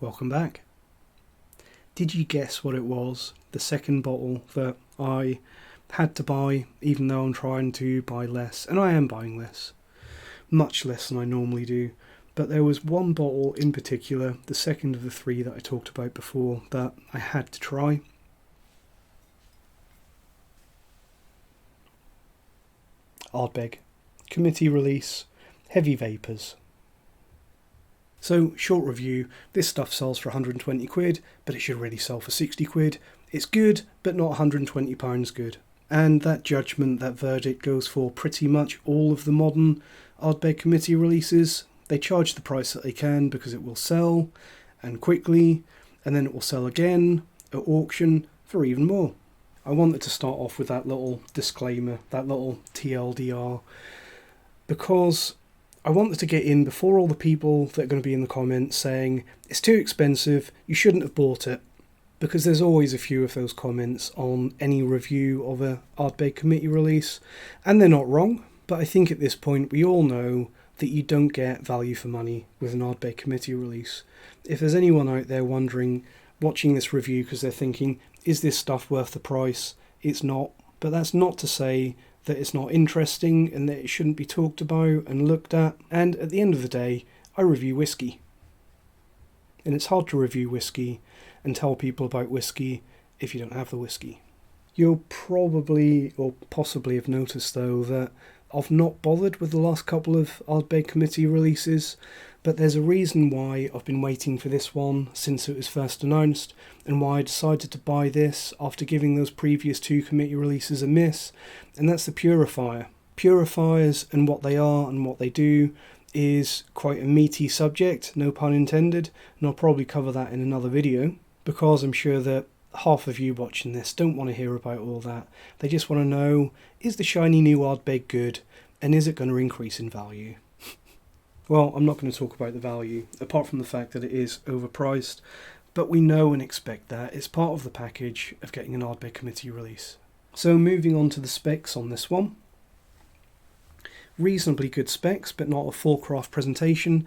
Welcome back. Did you guess what it was? The second bottle that I had to buy, even though I'm trying to buy less, and I am buying less. Much less than I normally do. But there was one bottle in particular, the second of the three that I talked about before, that I had to try. Ardbeg Committee Release Heavy Vapours. So, short review, this stuff sells for 120 quid, but it should really sell for 60 quid. It's good, but not £120 good. And that judgment, that verdict goes for pretty much all of the modern Ardbeg Committee releases. They charge the price that they can because it will sell, and quickly, and then it will sell again at auction for even more. I wanted to start off with that little disclaimer, that little TLDR, because I wanted to get in before all the people that are going to be in the comments saying, it's too expensive, you shouldn't have bought it. Because there's always a few of those comments on any review of a Ardbeg Committee release, and they're not wrong, but I think at this point we all know that you don't get value for money with an Ardbeg Committee release. If there's anyone out there wondering, watching this review because they're thinking, is this stuff worth the price? It's not, but that's not to say that it's not interesting and that it shouldn't be talked about and looked at. And at the end of the day, I review whiskey. And it's hard to review whiskey and tell people about whiskey if you don't have the whiskey. You'll probably or possibly have noticed though that I've not bothered with the last couple of Ardbeg Committee releases, but there's a reason why I've been waiting for this one since it was first announced, and why I decided to buy this after giving those previous two committee releases a miss, and that's the Purifier. Purifiers and what they are and what they do is quite a meaty subject, no pun intended, and I'll probably cover that in another video, because I'm sure that half of you watching this don't want to hear about all that. They just want to know, is the shiny new Ardbeg good, and is it going to increase in value? Well, I'm not going to talk about the value, apart from the fact that it is overpriced, but we know and expect that. It's part of the package of getting an Ardbeg Committee release. So moving on to the specs on this one. Reasonably good specs, but not a full craft presentation.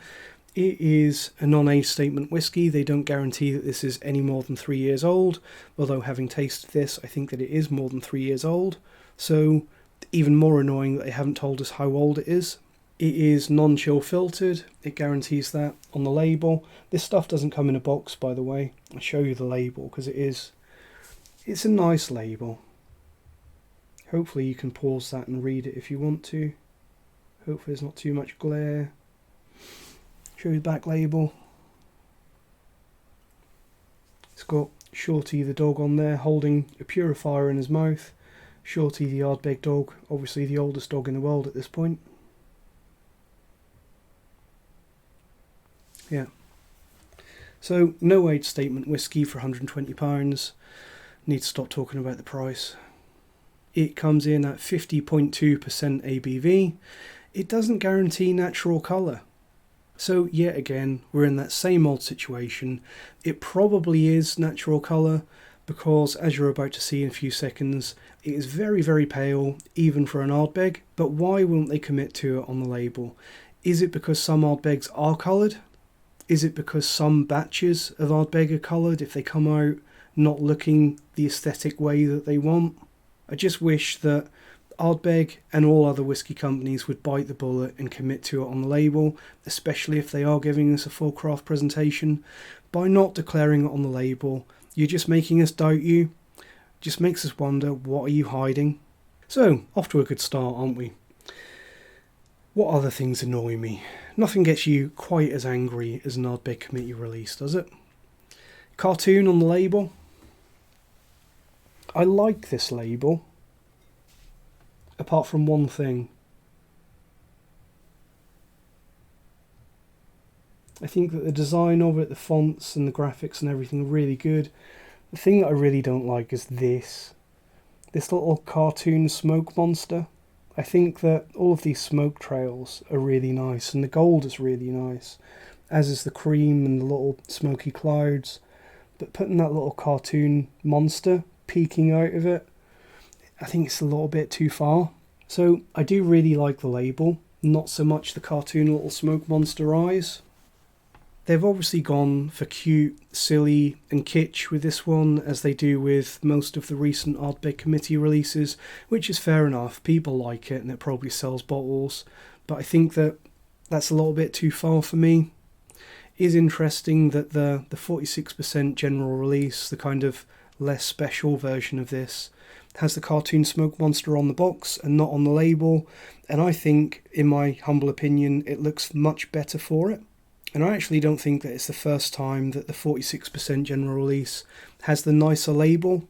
It is a non-age statement whiskey. They don't guarantee that this is any more than 3 years old, although having tasted this, I think that it is more than 3 years old. So even more annoying that they haven't told us how old it is. It is non-chill filtered. It guarantees that on the label. This stuff doesn't come in a box, by the way. I'll show you the label because it's a nice label. Hopefully you can pause that and read it if you want to. Hopefully there's not too much glare. Show you the back label. It's got Shorty the dog on there holding a purifier in his mouth. Shorty the Ardbeg dog, obviously the oldest dog in the world at this point. Yeah. So, no age statement whiskey for £120. Need to stop talking about the price. It comes in at 50.2% ABV. It doesn't guarantee natural colour. So yet again, we're in that same old situation. It probably is natural colour because, as you're about to see in a few seconds, it is very, very pale, even for an Ardbeg. But why won't they commit to it on the label? Is it because some Ardbegs are coloured? Is it because some batches of Ardbeg are coloured if they come out not looking the aesthetic way that they want? I just wish that Ardbeg and all other whiskey companies would bite the bullet and commit to it on the label, especially if they are giving us a full craft presentation. By not declaring it on the label, you're just making us doubt you. Just makes us wonder, what are you hiding? So, off to a good start, aren't we? What other things annoy me? Nothing gets you quite as angry as an Ardbeg Committee release, does it? Cartoon on the label. I like this label, apart from one thing. I think that the design of it, the fonts and the graphics and everything are really good. The thing that I really don't like is this little cartoon smoke monster. I think that all of these smoke trails are really nice, and the gold is really nice, as is the cream and the little smoky clouds. But putting that little cartoon monster peeking out of it, I think it's a little bit too far. So I do really like the label. not so much the cartoon little smoke monster eyes. They've obviously gone for cute, silly and kitsch with this one, as they do with most of the recent Ardbeg Committee releases, which is fair enough. People like it and it probably sells bottles, but I think that that's a little bit too far for me. It is interesting that the 46% general release, the kind of less special version of this, has the cartoon smoke monster on the box and not on the label, and I think, in my humble opinion, it looks much better for it. And I actually don't think that it's the first time that the 46% general release has the nicer label.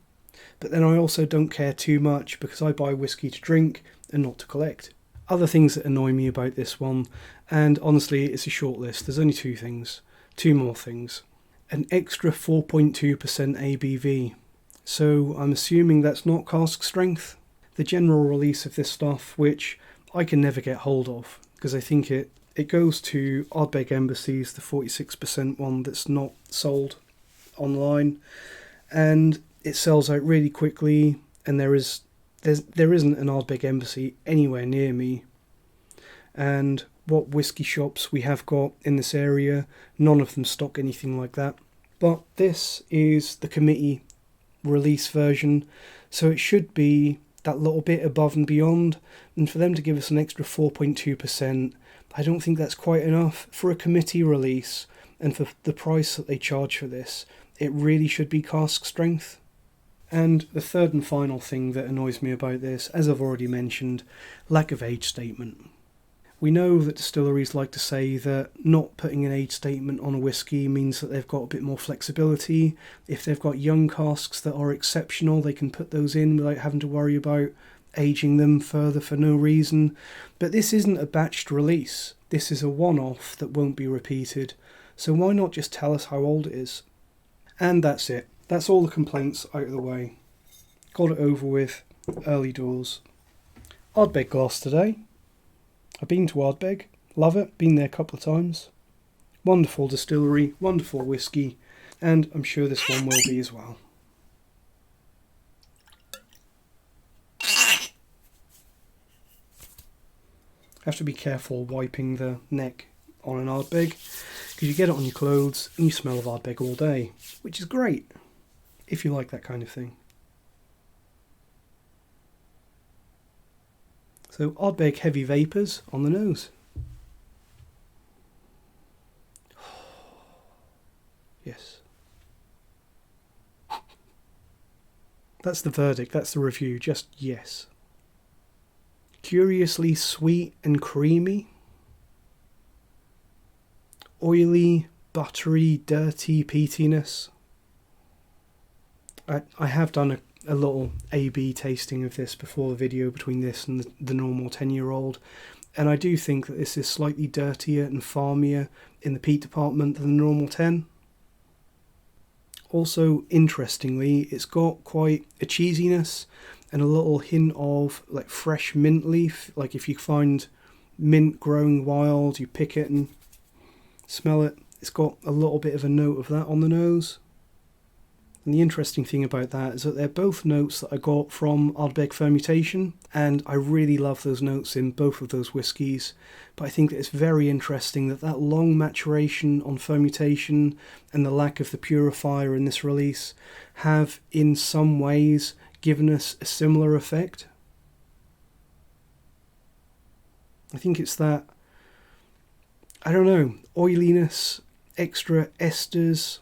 But then I also don't care too much because I buy whiskey to drink and not to collect. Other things that annoy me about this one, and honestly it's a short list, there's only two more things. An extra 4.2% ABV. So I'm assuming that's not cask strength. The general release of this stuff, which I can never get hold of because I think it goes to Ardbeg Embassies, the 46% one that's not sold online, and it sells out really quickly, and there isn't an Ardbeg Embassy anywhere near me. And what whiskey shops we have got in this area, none of them stock anything like that. But this is the committee release version, so it should be that little bit above and beyond, and for them to give us an extra 4.2%, I don't think that's quite enough. For a committee release, and for the price that they charge for this, it really should be cask strength. And the third and final thing that annoys me about this, as I've already mentioned, lack of age statement. We know that distilleries like to say that not putting an age statement on a whiskey means that they've got a bit more flexibility. If they've got young casks that are exceptional, they can put those in without having to worry about aging them further for no reason. But this isn't a batched release. This is a one-off that won't be repeated. So why not just tell us how old it is? And that's it. That's all the complaints out of the way. Got it over with. Early doors. Ardbeg glass today. I've been to Ardbeg. Love it. Been there a couple of times. Wonderful distillery. Wonderful whiskey. And I'm sure this one will be as well. Have to be careful wiping the neck on an Ardbeg, because you get it on your clothes and you smell of Ardbeg all day, which is great if you like that kind of thing. So Ardbeg Heavy Vapours on the nose. Yes. That's the verdict, that's the review, just yes. Curiously sweet and creamy. Oily, buttery, dirty peatiness. I have done a little A/B tasting of this before the video between this and the normal 10-year-old, and I do think that this is slightly dirtier and farmier in the peat department than the normal 10. Also, interestingly, it's got quite a cheesiness and a little hint of like fresh mint leaf. Like if you find mint growing wild, you pick it and smell it. It's got a little bit of a note of that on the nose. And the interesting thing about that is that they're both notes that I got from Ardbeg fermentation, and I really love those notes in both of those whiskies. But I think that it's very interesting that that long maturation on fermentation and the lack of the purifier in this release have in some ways given us a similar effect. I think it's that, I don't know, oiliness, extra esters.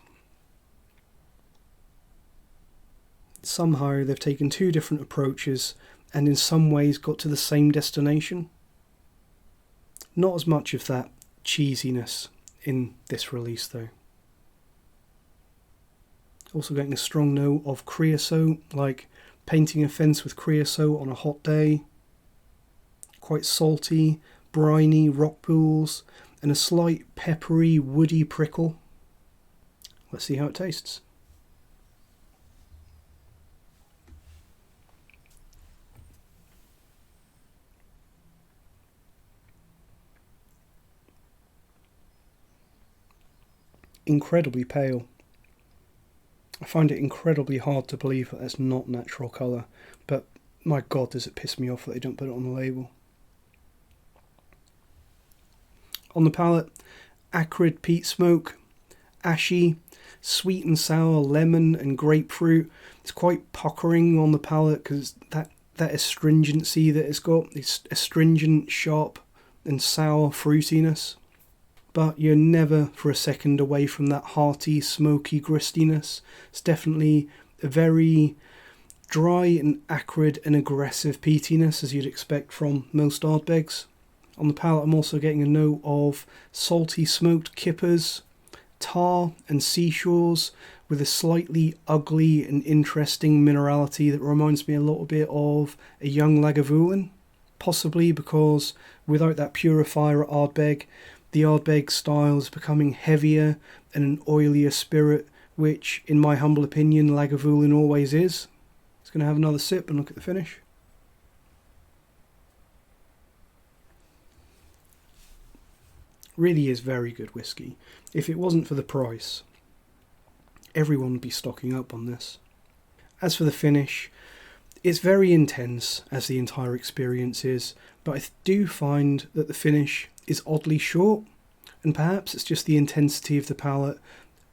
Somehow they've taken two different approaches and in some ways got to the same destination. Not as much of that cheesiness in this release though. Also getting a strong note of creosote, like painting a fence with creosote on a hot day. Quite salty, briny rock pools, and a slight peppery, woody prickle. Let's see how it tastes. Incredibly pale. I find it incredibly hard to believe that that's not natural colour, but my god does it piss me off that they don't put it on the label. On the palate, acrid peat smoke, ashy, sweet and sour lemon and grapefruit. It's quite puckering on the palate because that astringency that it's got, it's astringent, sharp and sour fruitiness. But you're never for a second away from that hearty, smoky gristiness. It's definitely a very dry and acrid and aggressive peatiness, as you'd expect from most Ardbegs. On the palate, I'm also getting a note of salty smoked kippers, tar and seashores, with a slightly ugly and interesting minerality that reminds me a little bit of a young Lagavulin. Possibly because without that Purifier at Ardbeg, the Ardbeg style is becoming heavier and an oilier spirit, which, in my humble opinion, Lagavulin always is. Just going to have another sip and look at the finish. Really is very good whiskey. If it wasn't for the price, everyone would be stocking up on this. As for the finish, it's very intense, as the entire experience is, but I do find that the finish is oddly short, and perhaps it's just the intensity of the palate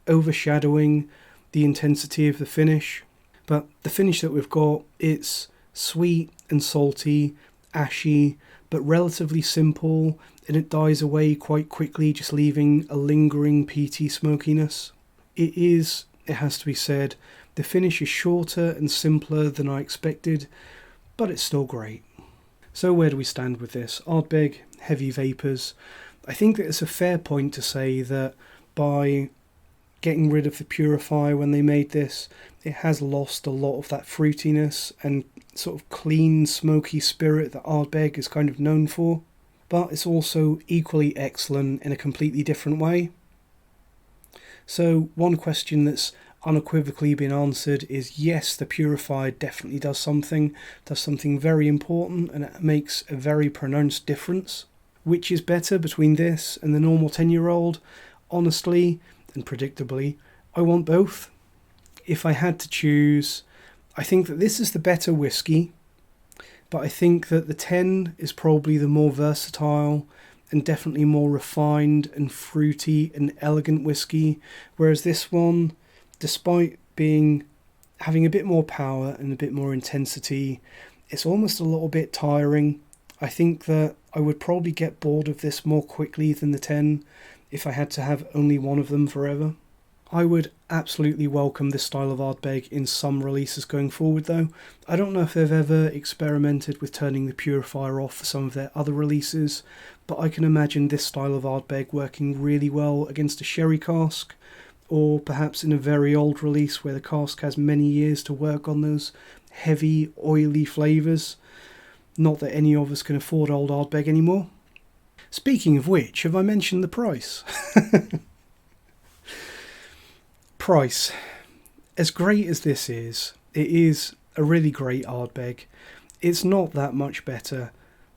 overshadowing the intensity of the finish. But the finish that we've got, it's sweet and salty, ashy, but relatively simple, and it dies away quite quickly, just leaving a lingering peaty smokiness. It has to be said, the finish is shorter and simpler than I expected, but it's still great. So where do we stand with this? Ardbeg Heavy Vapours. I think that it's a fair point to say that by getting rid of the Purifier when they made this, it has lost a lot of that fruitiness and sort of clean, smoky spirit that Ardbeg is kind of known for. But it's also equally excellent in a completely different way. So one question that's unequivocally been answered is yes, the Purifier definitely does something very important, and it makes a very pronounced difference. Which is better between this and the normal 10-year-old? Honestly and predictably, I want both. If I had to choose, I think that this is the better whiskey, but I think that the 10 is probably the more versatile and definitely more refined and fruity and elegant whiskey, whereas this one, despite having a bit more power and a bit more intensity, it's almost a little bit tiring. I think that I would probably get bored of this more quickly than the 10 if I had to have only one of them forever. I would absolutely welcome this style of Ardbeg in some releases going forward though. I don't know if they've ever experimented with turning the Purifier off for some of their other releases, but I can imagine this style of Ardbeg working really well against a sherry cask, or perhaps in a very old release where the cask has many years to work on those heavy, oily flavours. Not that any of us can afford old Ardbeg anymore. Speaking of which, have I mentioned the price? Price. As great as this is, it is a really great Ardbeg. It's not that much better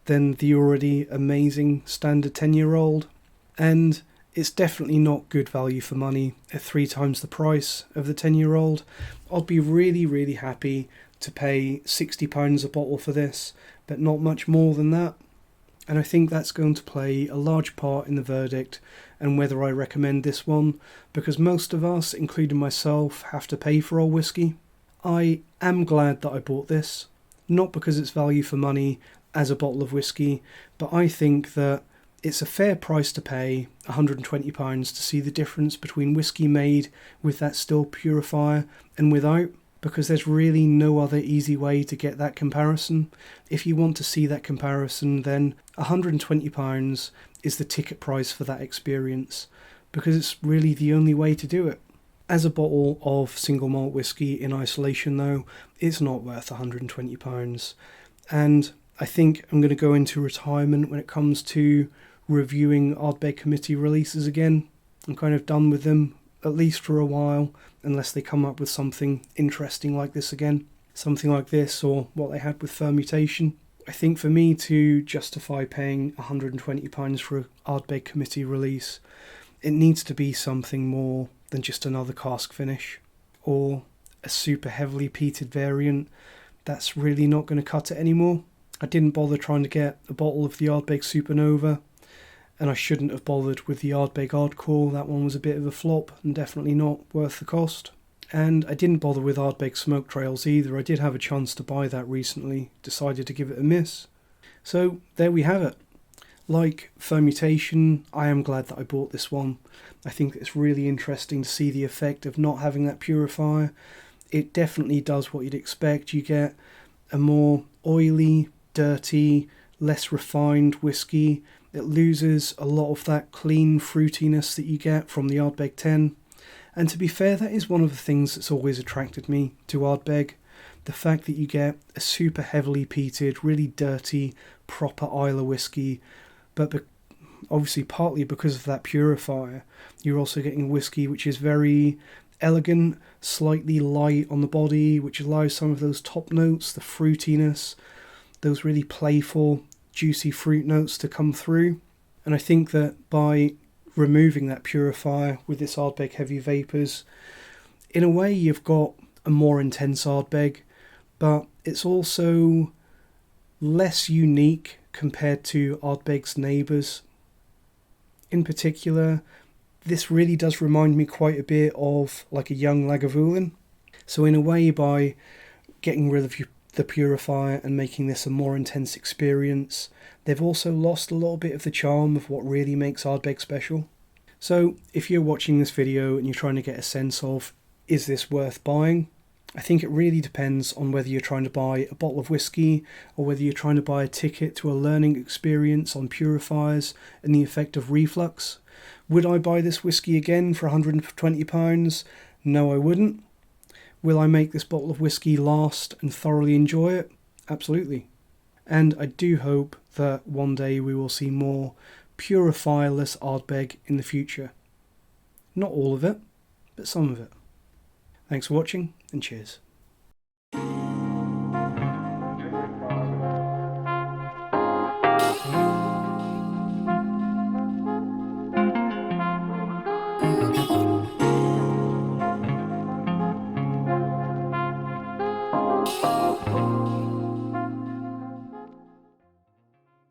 than the already amazing standard 10-year-old, and it's definitely not good value for money at 3 times the price of the 10-year-old. I'd be really, really happy to pay £60 a bottle for this, but not much more than that. And I think that's going to play a large part in the verdict and whether I recommend this one, because most of us, including myself, have to pay for our whiskey. I am glad that I bought this, not because it's value for money as a bottle of whiskey, but I think that it's a fair price to pay, £120, to see the difference between whiskey made with that still Purifier and without, because there's really no other easy way to get that comparison. If you want to see that comparison, then £120 is the ticket price for that experience, because it's really the only way to do it. As a bottle of single malt whiskey in isolation though, it's not worth £120, and I think I'm going to go into retirement when it comes to reviewing Ardbeg Committee releases again. I'm kind of done with them, at least for a while, unless they come up with something interesting like this again. Something like this, or what they had with Fermutation. I think for me to justify paying £120 for an Ardbeg Committee release, it needs to be something more than just another cask finish, or a super heavily peated variant. That's really not going to cut it anymore. I didn't bother trying to get a bottle of the Ardbeg Supernova, and I shouldn't have bothered with the Ardbeg Hardcore. That one was a bit of a flop and definitely not worth the cost. And I didn't bother with Ardbeg Smoke Trails either. I did have a chance to buy that recently, decided to give it a miss. So there we have it. Like Fermutation, I am glad that I bought this one. I think it's really interesting to see the effect of not having that purifier. It definitely does what you'd expect. You get a more oily, dirty, less refined whiskey. It loses a lot of that clean fruitiness that you get from the Ardbeg 10. And to be fair, that is one of the things that's always attracted me to Ardbeg. The fact that you get a super heavily peated, really dirty, proper Islay whiskey, but obviously partly because of that purifier, you're also getting whiskey which is very elegant, slightly light on the body, which allows some of those top notes, the fruitiness, those really playful, juicy fruit notes to come through. And I think that by removing that purifier with this Ardbeg Heavy Vapours, in a way you've got a more intense Ardbeg, but it's also less unique compared to Ardbeg's neighbours. In particular, this really does remind me quite a bit of like a young Lagavulin. So in a way, by getting rid of the purifier and making this a more intense experience, they've also lost a little bit of the charm of what really makes Ardbeg special. So if you're watching this video and you're trying to get a sense of, is this worth buying? I think it really depends on whether you're trying to buy a bottle of whiskey or whether you're trying to buy a ticket to a learning experience on purifiers and the effect of reflux. Would I buy this whiskey again for £120? No, I wouldn't. Will I make this bottle of whiskey last and thoroughly enjoy it? Absolutely. And I do hope that one day we will see more purifierless Ardbeg in the future. Not all of it, but some of it. Thanks for watching, and cheers.